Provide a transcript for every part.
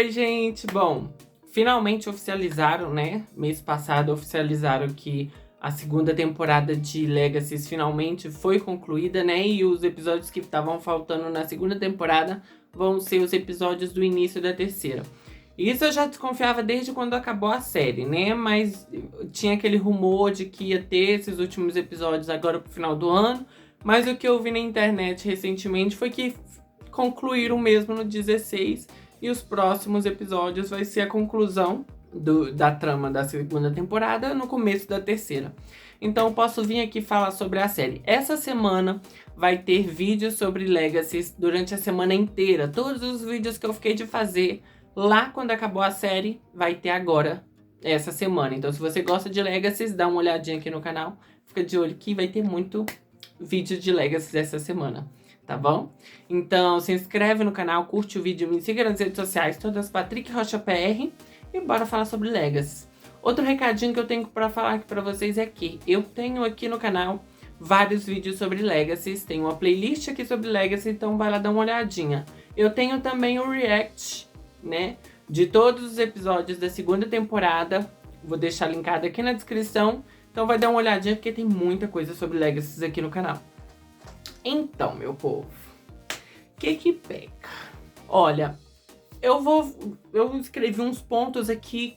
Oi, gente! Bom, finalmente oficializaram, né? Mês passado oficializaram que a segunda temporada de Legacy finalmente foi concluída, né? E os episódios que estavam faltando na segunda temporada vão ser os episódios do início da terceira. Isso eu já desconfiava desde quando acabou a série, né? Mas tinha aquele rumor de que ia ter esses últimos episódios agora pro final do ano. Mas o que eu vi na internet recentemente foi que concluíram mesmo no 16 e os próximos episódios vai ser a conclusão da trama da segunda temporada no começo da terceira. Então eu posso vir aqui falar sobre a série. Essa semana vai ter vídeos sobre Legacy durante a semana inteira. Todos os vídeos que eu fiquei de fazer lá quando acabou a série vai ter agora, essa semana. Então se você gosta de Legacy, dá uma olhadinha aqui no canal. Fica de olho que vai ter muito vídeo de Legacy essa semana. Tá bom? Então, se inscreve no canal, curte o vídeo, me siga nas redes sociais, todas Patrick Rocha PR, e bora falar sobre Legacy. Outro recadinho que eu tenho pra falar aqui pra vocês é que eu tenho aqui no canal vários vídeos sobre Legacy, tem uma playlist aqui sobre Legacy, então vai lá dar uma olhadinha. Eu tenho também o react, né, de todos os episódios da segunda temporada, vou deixar linkado aqui na descrição, então vai dar uma olhadinha porque tem muita coisa sobre Legacy aqui no canal. Então, meu povo, o que pega? Olha, eu escrevi uns pontos aqui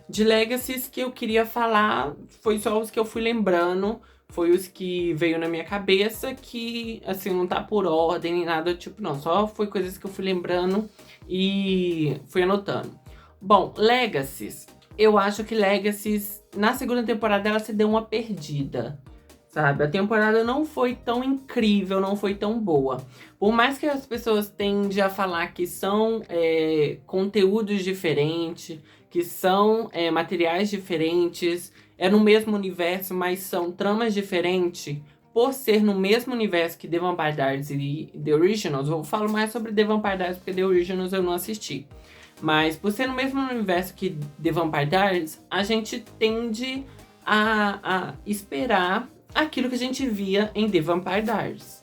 de Legacies que eu queria falar, foi só os que eu fui lembrando, foi os que veio na minha cabeça, que, assim, não tá por ordem nem nada, tipo, não, só foi coisas que eu fui lembrando e fui anotando. Bom, Legacies, eu acho que Legacies, na segunda temporada, ela se deu uma perdida. Sabe, a temporada não foi tão incrível, não foi tão boa. Por mais que as pessoas tendem a falar que são conteúdos diferentes, que são materiais diferentes, é no mesmo universo, mas são tramas diferentes, por ser no mesmo universo que The Vampire Diaries e The Originals, eu falo mais sobre The Vampire Diaries porque The Originals eu não assisti. Mas por ser no mesmo universo que The Vampire Diaries, a gente tende a esperar aquilo que a gente via em The Vampire Diaries.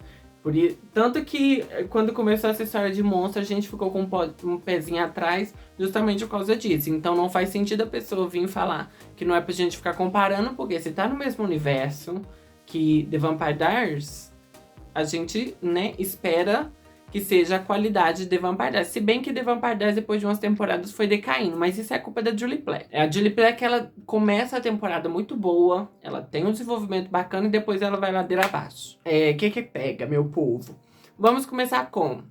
Tanto que quando começou essa história de monstro, a gente ficou com um pezinho atrás justamente por causa disso. Então não faz sentido a pessoa vir falar que não é pra gente ficar comparando, porque se tá no mesmo universo que The Vampire Diaries, a gente, né, espera que seja a qualidade de The Vampire Diaries. Se bem que The Vampire Diaries, depois de umas temporadas, foi decaindo. Mas isso é culpa da Julie Plec. A Julie Plec, ela começa a temporada muito boa. Ela tem um desenvolvimento bacana e depois ela vai ladeira abaixo. Que pega, meu povo? Vamos começar com...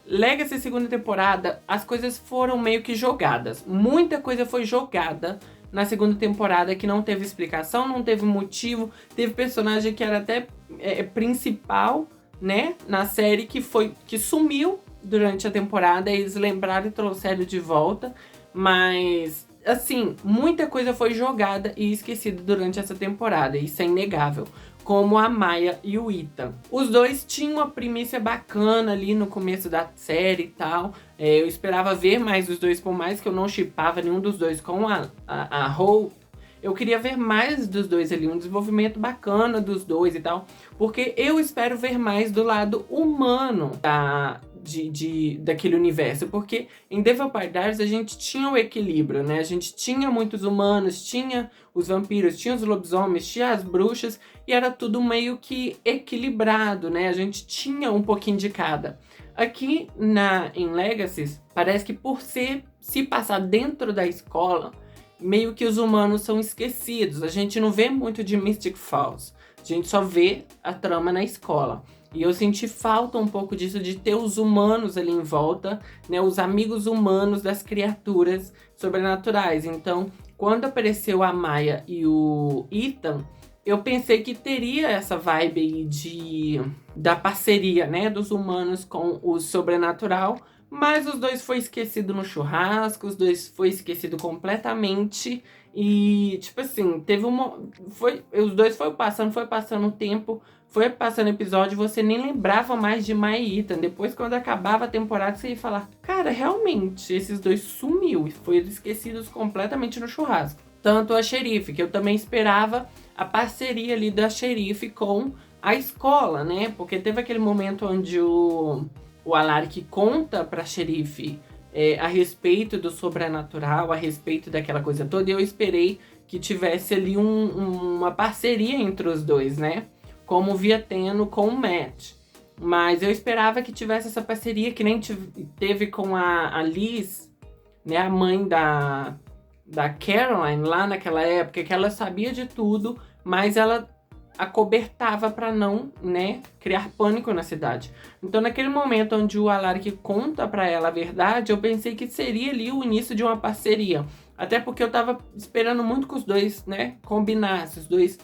Legacy segunda temporada, as coisas foram meio que jogadas. Muita coisa foi jogada na segunda temporada que não teve explicação, não teve motivo. Teve personagem que era até principal, né, na série que sumiu durante a temporada, eles lembraram e trouxeram de volta, mas assim, muita coisa foi jogada e esquecida durante essa temporada, isso é inegável, como a Maya e o Ethan. Os dois tinham uma primícia bacana ali no começo da série e tal, eu esperava ver mais os dois, por mais que eu não shippava nenhum dos dois com a Hope. Eu queria ver mais dos dois ali, um desenvolvimento bacana dos dois e tal. Porque eu espero ver mais do lado humano daquele universo. Porque em The Vampire Diaries a gente tinha o equilíbrio, né? A gente tinha muitos humanos, tinha os vampiros, tinha os lobisomens, tinha as bruxas. E era tudo meio que equilibrado, né? A gente tinha um pouquinho de cada. Aqui em Legacy, parece que por se passar dentro da escola, meio que os humanos são esquecidos. A gente não vê muito de Mystic Falls. A gente só vê a trama na escola. E eu senti falta um pouco disso, de ter os humanos ali em volta, né? Os amigos humanos das criaturas sobrenaturais. Então, quando apareceu a Maya e o Ethan, eu pensei que teria essa vibe aí da parceria, né? Dos humanos com o sobrenatural. Mas os dois foi esquecido no churrasco, os dois foi esquecido completamente. E, tipo assim, os dois foi passando o tempo, foi passando episódio, você nem lembrava mais de Maya e Ethan. Depois, quando acabava a temporada, você ia falar, cara, realmente, esses dois sumiu e foram esquecidos completamente no churrasco. Tanto a Xerife, que eu também esperava a parceria ali da Xerife com a escola, né? Porque teve aquele momento onde o Alaric conta pra Xerife a respeito do sobrenatural, a respeito daquela coisa toda. E eu esperei que tivesse ali uma parceria entre os dois, né? Como via tendo com o Matt. Mas eu esperava que tivesse essa parceria que nem teve com a Liz, né? A mãe da Caroline lá naquela época, que ela sabia de tudo, mas ela acobertava para não, né, criar pânico na cidade. Então, naquele momento onde o Alaric conta para ela a verdade, eu pensei que seria ali o início de uma parceria. Até porque eu tava esperando muito que os dois, né, combinassem, os dois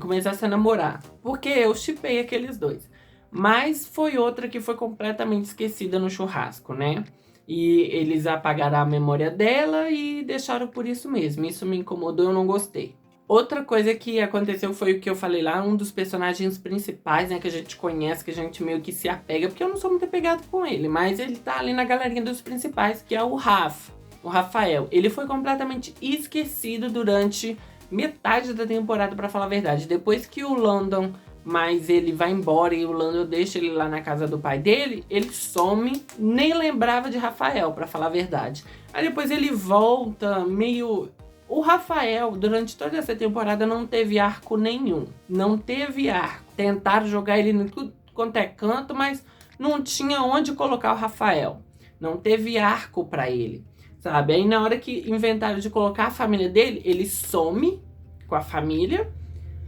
começassem a namorar. Porque eu shippei aqueles dois. Mas foi outra que foi completamente esquecida no churrasco, né? E eles apagaram a memória dela e deixaram por isso mesmo. Isso me incomodou, eu não gostei. Outra coisa que aconteceu foi o que eu falei lá, um dos personagens principais, né, que a gente conhece, que a gente meio que se apega, porque eu não sou muito apegado com ele, mas ele tá ali na galerinha dos principais, que é o Rafael. Ele foi completamente esquecido durante metade da temporada, pra falar a verdade. Depois que o Landon, mas ele vai embora e o Landon deixa ele lá na casa do pai dele, ele some, nem lembrava de Rafael, pra falar a verdade. Aí depois ele volta meio... O Rafael, durante toda essa temporada, não teve arco nenhum. Não teve arco. Tentaram jogar ele em tudo quanto é canto, mas não tinha onde colocar o Rafael. Não teve arco pra ele, sabe? Aí na hora que inventaram de colocar a família dele, ele some com a família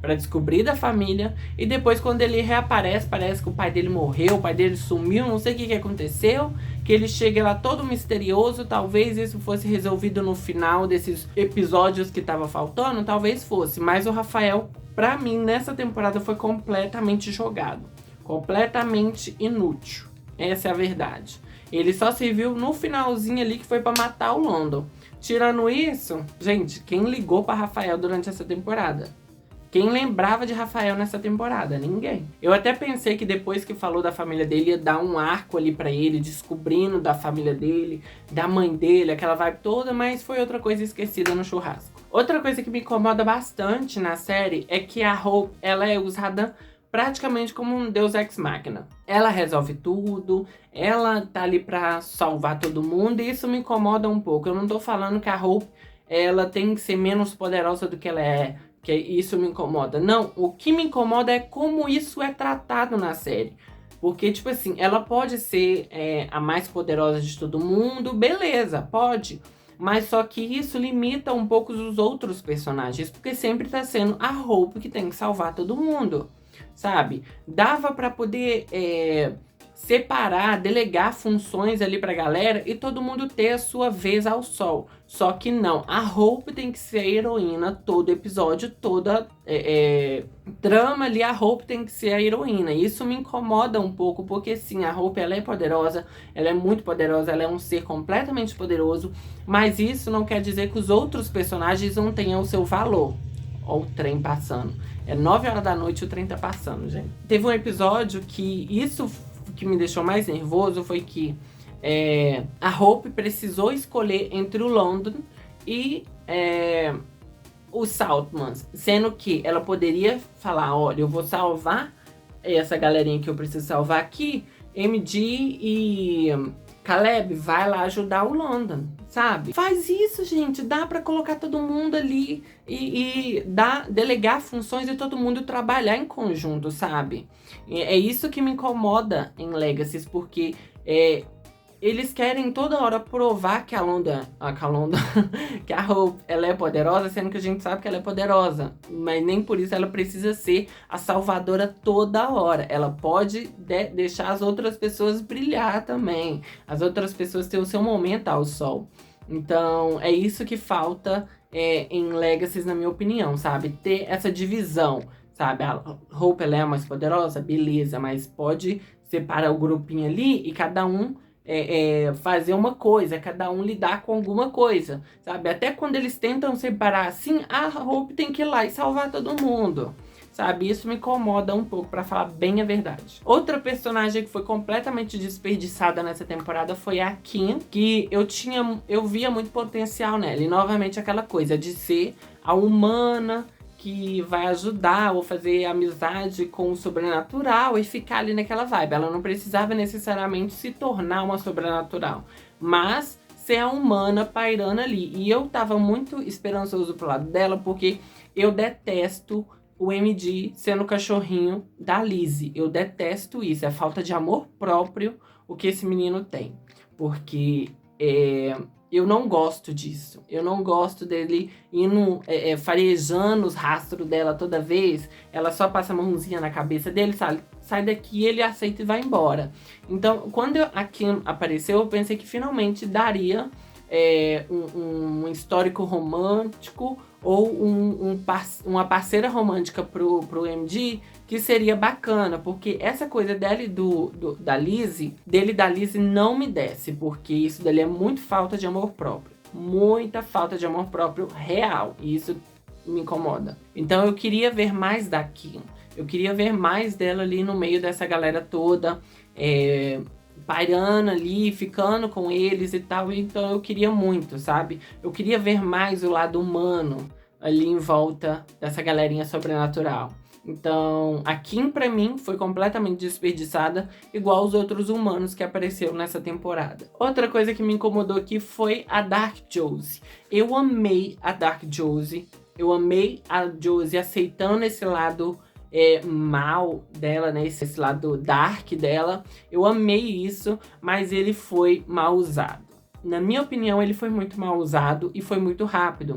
pra descobrir da família. E depois, quando ele reaparece, parece que o pai dele morreu, o pai dele sumiu, não sei o que aconteceu. Que ele chega lá todo misterioso. Talvez isso fosse resolvido no final desses episódios que tava faltando, talvez fosse. Mas o Rafael, pra mim, nessa temporada foi completamente jogado. Completamente inútil. Essa é a verdade. Ele só serviu no finalzinho ali, que foi pra matar o Landon. Tirando isso, gente, quem ligou pra Rafael durante essa temporada? Quem lembrava de Rafael nessa temporada? Ninguém. Eu até pensei que depois que falou da família dele, ia dar um arco ali pra ele, descobrindo da família dele, da mãe dele, aquela vibe toda, mas foi outra coisa esquecida no churrasco. Outra coisa que me incomoda bastante na série é que a Hope, ela é usada praticamente como um deus ex machina. Ela resolve tudo, ela tá ali pra salvar todo mundo, e isso me incomoda um pouco. Eu não tô falando que a Hope, ela tem que ser menos poderosa do que ela é, que isso me incomoda. Não, o que me incomoda é como isso é tratado na série. Porque, tipo assim, ela pode ser a mais poderosa de todo mundo, beleza, pode. Mas só que isso limita um pouco os outros personagens, porque sempre tá sendo a Hope que tem que salvar todo mundo, sabe? Dava pra poder separar, delegar funções ali pra galera e todo mundo ter a sua vez ao sol. Só que não, a Hope tem que ser a heroína todo episódio, toda trama ali, a Hope tem que ser a heroína. Isso me incomoda um pouco, porque sim, a Hope ela é poderosa, ela é muito poderosa, ela é um ser completamente poderoso, mas isso não quer dizer que os outros personagens não tenham o seu valor. Olha o trem passando. É 9 horas da noite e o trem tá passando, gente. Teve um episódio que isso que me deixou mais nervoso foi que a Hope precisou escolher entre o Landon e os Saltmans, sendo que ela poderia falar, olha, eu vou salvar essa galerinha que eu preciso salvar aqui, MD e Caleb, vai lá ajudar o Landon, sabe? Faz isso, gente, dá pra colocar todo mundo ali e delegar funções e todo mundo trabalhar em conjunto, sabe? É isso que me incomoda em Legacy, porque eles querem toda hora provar que a que a Hope, ela é poderosa, sendo que a gente sabe que ela é poderosa. Mas nem por isso ela precisa ser a salvadora toda hora. Ela pode deixar as outras pessoas brilhar também. As outras pessoas terem o seu momento ao sol. Então, é isso que falta em Legacy, na minha opinião, sabe? Ter essa divisão, sabe? A Hope, ela é a mais poderosa, beleza, mas pode separar o grupinho ali e cada um fazer uma coisa, cada um lidar com alguma coisa, sabe? Até quando eles tentam separar assim, a Hope tem que ir lá e salvar todo mundo, sabe? Isso me incomoda um pouco, pra falar bem a verdade. Outra personagem que foi completamente desperdiçada nessa temporada foi a Kim, que eu via muito potencial nela. E novamente aquela coisa de ser a humana que vai ajudar ou fazer amizade com o sobrenatural e ficar ali naquela vibe. Ela não precisava necessariamente se tornar uma sobrenatural, mas ser a humana pairando ali. E eu tava muito esperançoso pro lado dela, porque eu detesto o MD sendo o cachorrinho da Lizzie. Eu detesto isso, é falta de amor próprio o que esse menino tem. Porque eu não gosto disso. Eu não gosto dele indo farejando os rastros dela toda vez. Ela só passa a mãozinha na cabeça dele, sabe? Sai daqui, ele aceita e vai embora. Então, quando a Kim apareceu, eu pensei que finalmente daria um histórico romântico ou uma parceira romântica pro MD, que seria bacana, porque essa coisa dela e da Lizzie, dele e da Lizzie não me desce, porque isso dali é muito falta de amor próprio. Muita falta de amor próprio real, e isso me incomoda. Então eu queria ver mais da Kim. Eu queria ver mais dela ali no meio dessa galera toda, pairando ali, ficando com eles e tal. Então eu queria muito, sabe? Eu queria ver mais o lado humano ali em volta dessa galerinha sobrenatural. Então, a Kim, pra mim, foi completamente desperdiçada, igual os outros humanos que apareceram nessa temporada. Outra coisa que me incomodou aqui foi a Dark Josie. Eu amei a Dark Josie. Eu amei a Josie aceitando esse lado mal dela, né? Esse lado dark dela. Eu amei isso, mas ele foi mal usado. Na minha opinião, ele foi muito mal usado e foi muito rápido.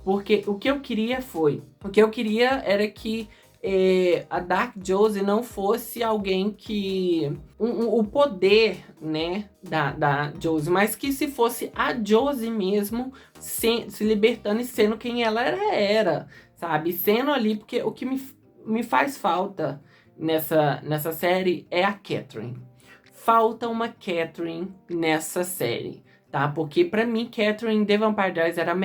Porque o que eu queria era que a Dark Josie não fosse alguém que... o poder, né, da Josie, mas que se fosse a Josie mesmo, se libertando e sendo quem ela era, sabe? Sendo ali, porque o que me faz falta nessa série é a Catherine. Falta uma Catherine nessa série, tá? Porque pra mim, Catherine The Vampire Diaries era a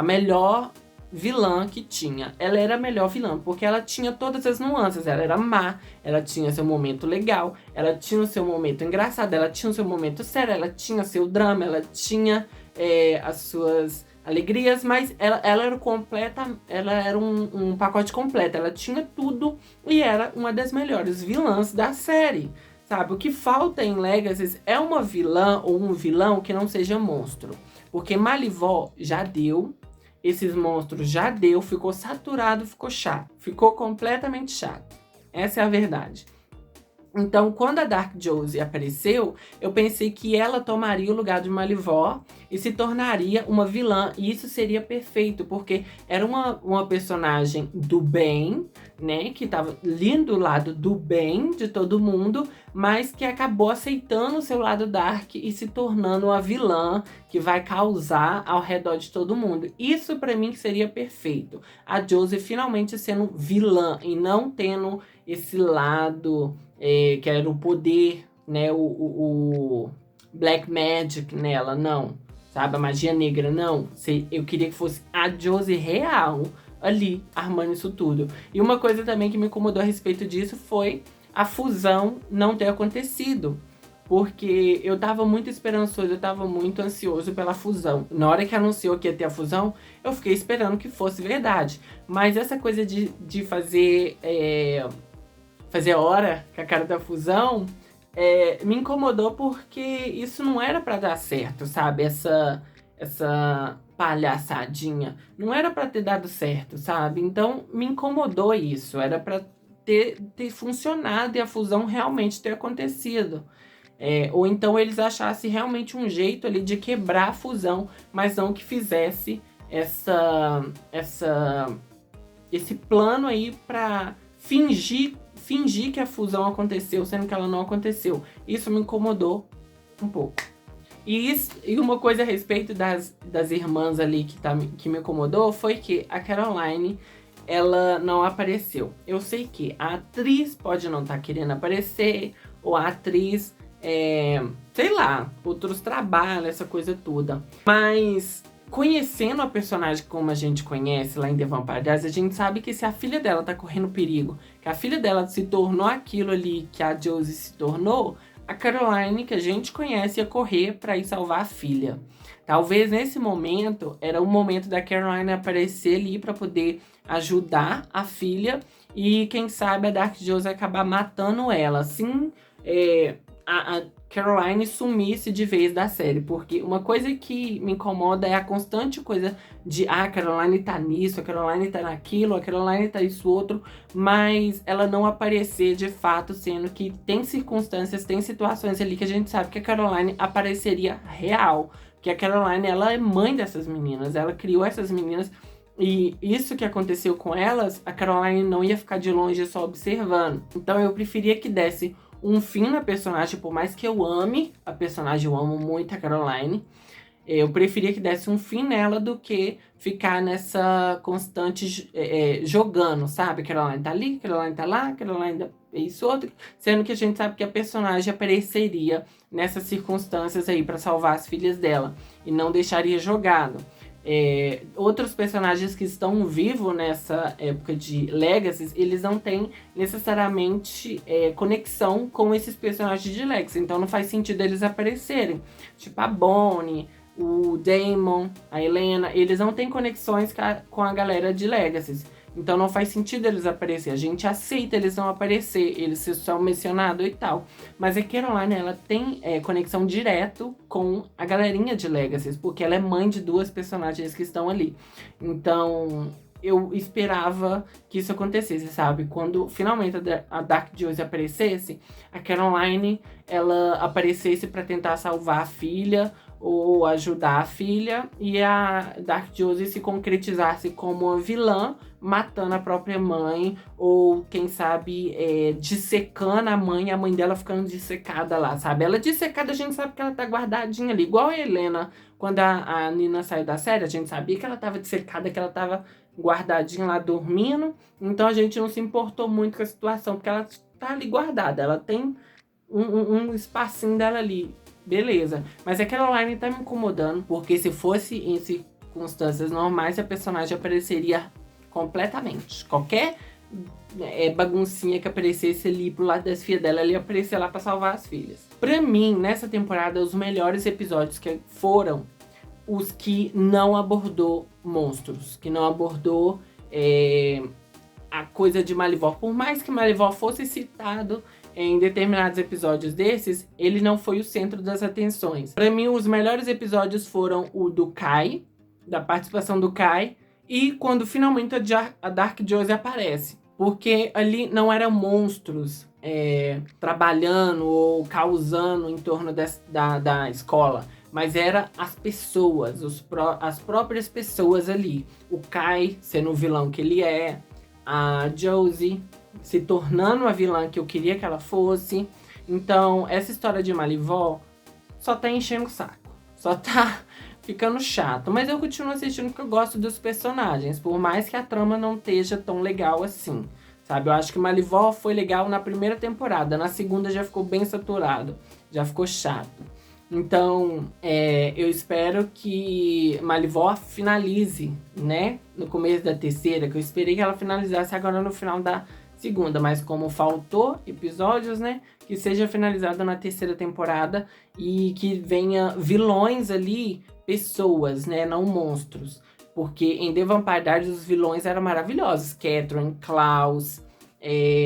melhor vilã que tinha. Ela era a melhor vilã, porque ela tinha todas as nuances. Ela era má, ela tinha seu momento legal, ela tinha o seu momento engraçado, ela tinha o seu momento sério, ela tinha seu drama, ela tinha as suas alegrias, mas ela era completa, ela era um pacote completo. Ela tinha tudo e era uma das melhores vilãs da série, sabe? O que falta em Legacy é uma vilã ou um vilão que não seja monstro. Porque Malivó já deu, esses monstros já deu, ficou saturado, ficou chato. Ficou completamente chato. Essa é a verdade. Então, quando a Dark Josie apareceu, eu pensei que ela tomaria o lugar de Malivó e se tornaria uma vilã. E isso seria perfeito, porque era uma personagem do bem, né? Que estava ali do lado do bem de todo mundo, mas que acabou aceitando o seu lado dark e se tornando uma vilã que vai causar ao redor de todo mundo. Isso pra mim seria perfeito. A Josie finalmente sendo vilã e não tendo esse lado... que era o poder, né, o Black Magic nela, não, sabe, a magia negra, não. Eu queria que fosse a Josie real ali, armando isso tudo. E uma coisa também que me incomodou a respeito disso foi a fusão não ter acontecido. Porque eu tava muito esperançoso, eu tava muito ansioso pela fusão. Na hora que anunciou que ia ter a fusão, eu fiquei esperando que fosse verdade. Mas essa coisa de fazer hora com a cara da fusão, me incomodou porque isso não era pra dar certo, sabe? Essa palhaçadinha. Não era pra ter dado certo, sabe? Então, me incomodou isso. Era pra ter funcionado e a fusão realmente ter acontecido. Ou então eles achassem realmente um jeito ali de quebrar a fusão, mas não que fizesse esse plano aí pra fingir que a fusão aconteceu, sendo que ela não aconteceu. Isso me incomodou um pouco. E uma coisa a respeito das irmãs ali que me incomodou foi que a Caroline, ela não apareceu. Eu sei que a atriz pode não estar querendo aparecer, ou a atriz, sei lá, outros trabalhos, essa coisa toda. Mas... conhecendo a personagem como a gente conhece lá em The Vampire Diaries, a gente sabe que se a filha dela tá correndo perigo, que a filha dela se tornou aquilo ali que a Josie se tornou, a Caroline, que a gente conhece, ia correr pra ir salvar a filha. Talvez nesse momento, era o momento da Caroline aparecer ali pra poder ajudar a filha e quem sabe a Dark Josie acabar matando ela. Assim, a Caroline sumisse de vez da série. Porque uma coisa que me incomoda é a constante coisa de a Caroline tá nisso, a Caroline tá naquilo, a Caroline tá isso outro, mas ela não aparecer de fato, sendo que tem circunstâncias, tem situações ali que a gente sabe que a Caroline apareceria real. Porque a Caroline, ela é mãe dessas meninas, ela criou essas meninas. E isso que aconteceu com elas, a Caroline não ia ficar de longe só observando. Então eu preferia que desse um fim na personagem, por mais que eu ame a personagem, eu amo muito a Caroline. Eu preferia que desse um fim nela do que ficar nessa constante jogando, sabe? Caroline tá ali, Caroline tá lá, Caroline tá isso outro. Sendo que a gente sabe que a personagem apareceria nessas circunstâncias aí pra salvar as filhas dela. E não deixaria jogado. Outros personagens que estão vivos nessa época de Legacy, eles não têm necessariamente conexão com esses personagens de Legacy. Então não faz sentido eles aparecerem. Tipo a Bonnie, o Damon, a Helena, eles não têm conexões com a galera de Legacy. Então não faz sentido eles aparecerem. A gente aceita eles não aparecer, eles são mencionados e tal. Mas a Caroline, ela tem conexão direto com a galerinha de Legacy, porque ela é mãe de duas personagens que estão ali. Então eu esperava que isso acontecesse, sabe? Quando finalmente a Dark Josie aparecesse, a Caroline, ela aparecesse para tentar salvar a filha ou ajudar a filha, e a Dark Josie se concretizasse como uma vilã, matando a própria mãe, ou quem sabe dissecando a mãe dela ficando dissecada lá, sabe? Ela dissecada, a gente sabe que ela tá guardadinha ali, igual a Helena, quando a Nina saiu da série, a gente sabia que ela tava dissecada, que ela tava guardadinha lá dormindo, então a gente não se importou muito com a situação, porque ela tá ali guardada, ela tem um espacinho dela ali. Beleza, mas a Caroline tá me incomodando, porque se fosse em circunstâncias normais, a personagem apareceria completamente. Qualquer baguncinha que aparecesse ali pro lado das filhas dela, ela ia aparecer lá pra salvar as filhas. Pra mim, nessa temporada, os melhores episódios que foram os que não abordou monstros, que não abordou a coisa de Malivó. Por mais que Malivó fosse citado em determinados episódios desses, ele não foi o centro das atenções. Pra mim, os melhores episódios foram o do Kai, da participação do Kai, e quando finalmente a Dark Josie aparece. Porque ali não eram monstros trabalhando ou causando em torno da escola, mas era as pessoas, as próprias pessoas ali. O Kai sendo o vilão que ele é, a Josie se tornando a vilã que eu queria que ela fosse. Então, essa história de Malivó só tá enchendo o saco. Só tá ficando chato. Mas eu continuo assistindo porque eu gosto dos personagens. Por mais que a trama não esteja tão legal assim. Sabe? Eu acho que Malivó foi legal na primeira temporada. Na segunda já ficou bem saturado. Já ficou chato. Então, eu espero que Malivó finalize, né? No começo da terceira. Que eu esperei que ela finalizasse agora no final da segunda, mas como faltou episódios, né, que seja finalizado na terceira temporada e que venha vilões ali, pessoas, né, não monstros. Porque em The Vampire Diaries os vilões eram maravilhosos. Catherine, Klaus,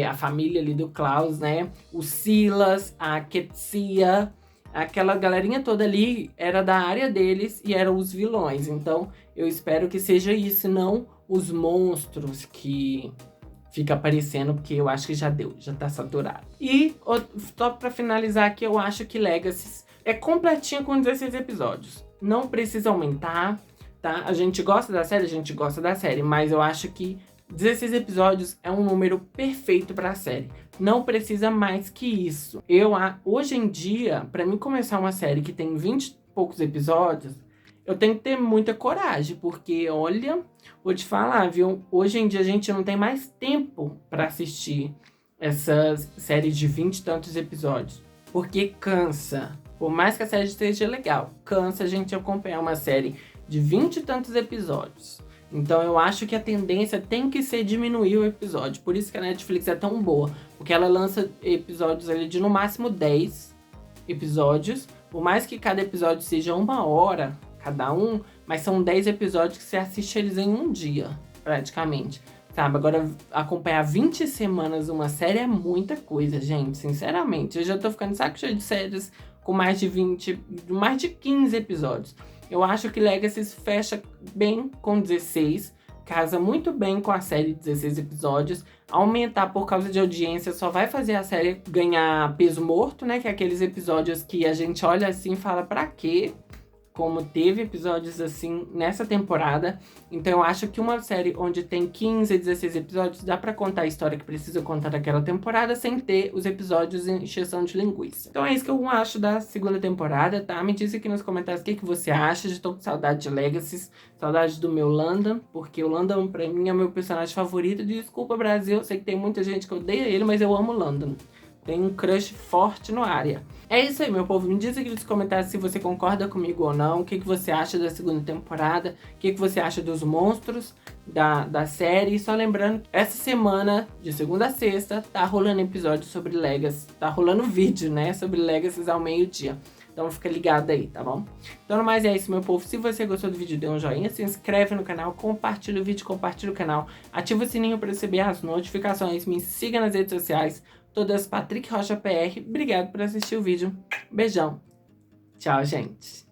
a família ali do Klaus, né, o Silas, a Ketsia, aquela galerinha toda ali era da área deles e eram os vilões. Então eu espero que seja isso, não os monstros que fica aparecendo, porque eu acho que já deu, já tá saturado. E só pra finalizar aqui, eu acho que Legacy é completinha com 16 episódios. Não precisa aumentar, tá? A gente gosta da série, mas eu acho que 16 episódios é um número perfeito pra série. Não precisa mais que isso. Hoje em dia, pra mim começar uma série que tem 20 e poucos episódios, eu tenho que ter muita coragem, porque, olha, vou te falar, viu? Hoje em dia a gente não tem mais tempo pra assistir essas séries de 20 e tantos episódios. Porque cansa. Por mais que a série esteja legal, cansa a gente acompanhar uma série de 20 e tantos episódios. Então eu acho que a tendência tem que ser diminuir o episódio. Por isso que a Netflix é tão boa. Porque ela lança episódios ali de no máximo 10 episódios. Por mais que cada episódio seja 1 hora cada um, mas são 10 episódios que você assiste eles em um dia, praticamente. sabe? Agora, acompanhar 20 semanas uma série é muita coisa, gente, sinceramente. Eu já tô ficando saco cheio de séries com mais de 20, mais de 15 episódios. Eu acho que Legacy fecha bem com 16, casa muito bem com a série de 16 episódios. Aumentar por causa de audiência só vai fazer a série ganhar peso morto, né? Que é aqueles episódios que a gente olha assim e fala, pra quê? Como teve episódios assim nessa temporada. Então eu acho que uma série onde tem 15, 16 episódios dá pra contar a história que precisa contar daquela temporada sem ter os episódios em encheção de linguiça. Então é isso que eu acho da segunda temporada, tá? Me diz aqui nos comentários o que você acha. Já tô com saudade de Legacy, saudade do meu Landon, porque o Landon pra mim é o meu personagem favorito. Desculpa, Brasil, eu sei que tem muita gente que odeia ele, mas eu amo o Landon. Tem um crush forte no Arya. É isso aí, meu povo. Me diz aqui nos comentários se você concorda comigo ou não. O que você acha da segunda temporada. O que você acha dos monstros da série. E só lembrando, essa semana, de segunda a sexta, tá rolando episódio sobre Legacy. Tá rolando vídeo, né? Sobre Legacy ao meio-dia. Então fica ligado aí, tá bom? Então, no mais é isso, meu povo. Se você gostou do vídeo, dê um joinha, se inscreve no canal, compartilha o vídeo, compartilha o canal, ativa o sininho para receber as notificações, me siga nas redes sociais, todas Patrick Rocha PR. Obrigado por assistir o vídeo. Beijão. Tchau, gente.